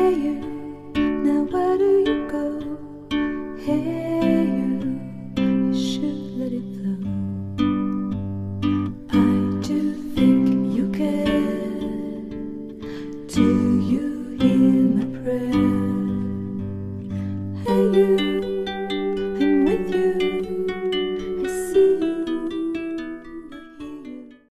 Hey you, now where do you go? Hey you, you should let it flow. I do think you care. Do you hear my prayer? Hey you,